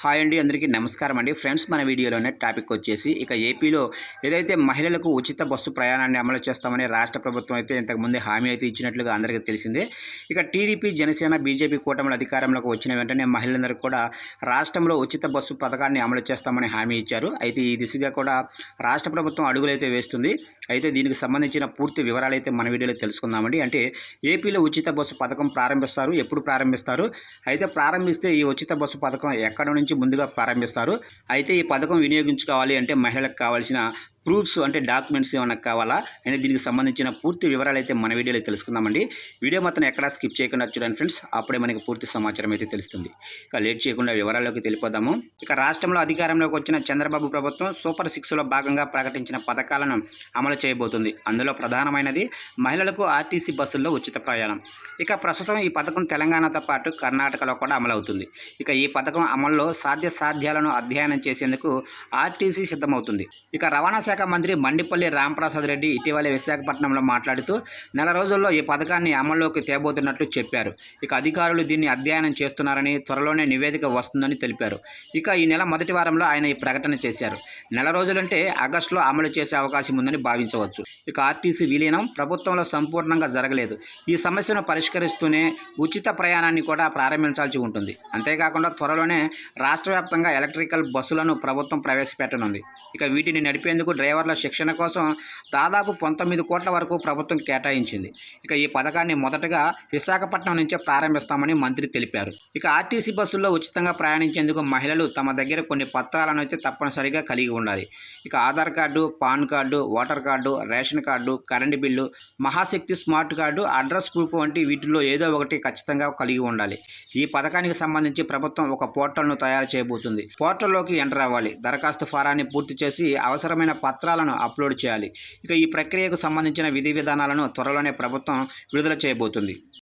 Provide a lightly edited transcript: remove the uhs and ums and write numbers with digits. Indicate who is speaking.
Speaker 1: Hi అండి, అందరికీ నమస్కారం అండి. ఫ్రెండ్స్, మన వీడియోలోనే టాపిక్ వచ్చేసి ఇక ఏపీలో ఏదైతే మహిళలకు ఉచిత బస్సు ప్రయాణాన్ని అమలు చేస్తామని రాష్ట్ర ప్రభుత్వం అయితే ఇంతకుముందే హామీ అయితే ఇచ్చినట్లుగా అందరికీ తెలిసిందే. ఇక టీడీపీ, జనసేన, బీజేపీ కూటమిల అధికారంలోకి వచ్చిన వెంటనే మహిళలందరికీ కూడా రాష్ట్రంలో ఉచిత బస్సు పథకాన్ని అమలు చేస్తామని హామీ ఇచ్చారు. అయితే ఈ దిశగా కూడా రాష్ట్ర ప్రభుత్వం అడుగులైతే వేస్తుంది. అయితే దీనికి సంబంధించిన పూర్తి వివరాలు అయితే మన వీడియోలో తెలుసుకుందామండి. అంటే ఏపీలో ఉచిత బస్సు పథకం ప్రారంభిస్తారు, ఎప్పుడు ప్రారంభిస్తారు, అయితే ప్రారంభిస్తే ఈ ఉచిత బస్సు పథకం ఎక్కడ నుంచి ముందుగా ప్రారంభిస్తారు. అయితే ఈ పథకం వినియోగించుకోవాలి అంటే మహిళలకు కావాల్సిన ప్రూఫ్స్ అంటే డాక్యుమెంట్స్ ఏమైనా కావాలా అని దీనికి సంబంధించిన పూర్తి వివరాలు అయితే మన వీడియోలో తెలుసుకుందామండి. వీడియో మొత్తం ఎక్కడా స్కిప్ చేయకుండా చూడండి ఫ్రెండ్స్, అప్పుడే మనకి పూర్తి సమాచారం అయితే తెలుస్తుంది. ఇక లేట్ చేయకుండా వివరాల్లోకి తెలిపోదాము. ఇక రాష్ట్రంలో అధికారంలోకి వచ్చిన చంద్రబాబు ప్రభుత్వం సూపర్ 6లో భాగంగా ప్రకటించిన పథకాలను అమలు చేయబోతుంది. అందులో ప్రధానమైనది మహిళలకు ఆర్టీసీ బస్సుల్లో ఉచిత ప్రయాణం. ఇక ప్రస్తుతం ఈ పథకం తెలంగాణతో పాటు కర్ణాటకలో కూడా అమలవుతుంది. ఇక ఈ పథకం అమల్లో సాధ్యాలను అధ్యయనం చేసేందుకు ఆర్టీసీ సిద్ధమవుతుంది. ఇక రవాణా శాఖ మంత్రి మండిపల్లి రాంప్రసాద్ రెడ్డి ఇటీవల విశాఖపట్నంలో మాట్లాడుతూ నెల రోజుల్లో ఈ పథకాన్ని అమల్లోకి తేబోతున్నట్లు చెప్పారు. ఇక అధికారులు దీన్ని అధ్యయనం చేస్తున్నారని, త్వరలోనే నివేదిక వస్తుందని తెలిపారు. ఇక ఈ నెల మొదటి వారంలో ఆయన ఈ ప్రకటన చేశారు. నెల రోజులంటే ఆగస్టులో అమలు చేసే అవకాశం ఉందని భావించవచ్చు. ఇక ఆర్టీసీ విలీనం ప్రభుత్వంలో సంపూర్ణంగా జరగలేదు. ఈ సమస్యను పరిష్కరిస్తూనే ఉచిత ప్రయాణాన్ని కూడా ప్రారంభించాల్సి ఉంటుంది. అంతేకాకుండా త్వరలోనే రాష్ట్ర వ్యాప్తంగా ఎలక్ట్రికల్ బస్సులను ప్రభుత్వం ప్రవేశపెట్టనుంది. ఇక వీటిని నడిపేందుకు డ్రైవర్ల శిక్షణ కోసం దాదాపు 19 కోట్ల వరకు ప్రభుత్వం కేటాయించింది. ఇక ఈ పథకాన్ని మొదటగా విశాఖపట్నం నుంచే ప్రారంభిస్తామని మంత్రి తెలిపారు. ఇక ఆర్టీసీ బస్సుల్లో ఉచితంగా ప్రయాణించేందుకు మహిళలు తమ దగ్గర కొన్ని పత్రాలను అయితే తప్పనిసరిగా కలిగి ఉండాలి. ఇక Aadhaar card, PAN card, voter card, ration card, current bill, Mahashakti smart card, address proof వంటి వీటిల్లో ఏదో ఒకటి ఖచ్చితంగా కలిగి ఉండాలి. ఈ పథకానికి సంబంధించి ప్రభుత్వం ఒక పోర్టల్ను తయారు చేయబోతుంది. పోర్టల్లోకి ఎంటర్ అవ్వాలి, దరఖాస్తు ఫారాన్ని పూర్తి చేసి అవసరమైన పత్రాలను అప్లోడ్ చేయాలి. ఇక ఈ ప్రక్రియకు సంబంధించిన విధి విధానాలను త్వరలోనే ప్రభుత్వం విడుదల చేయబోతుంది.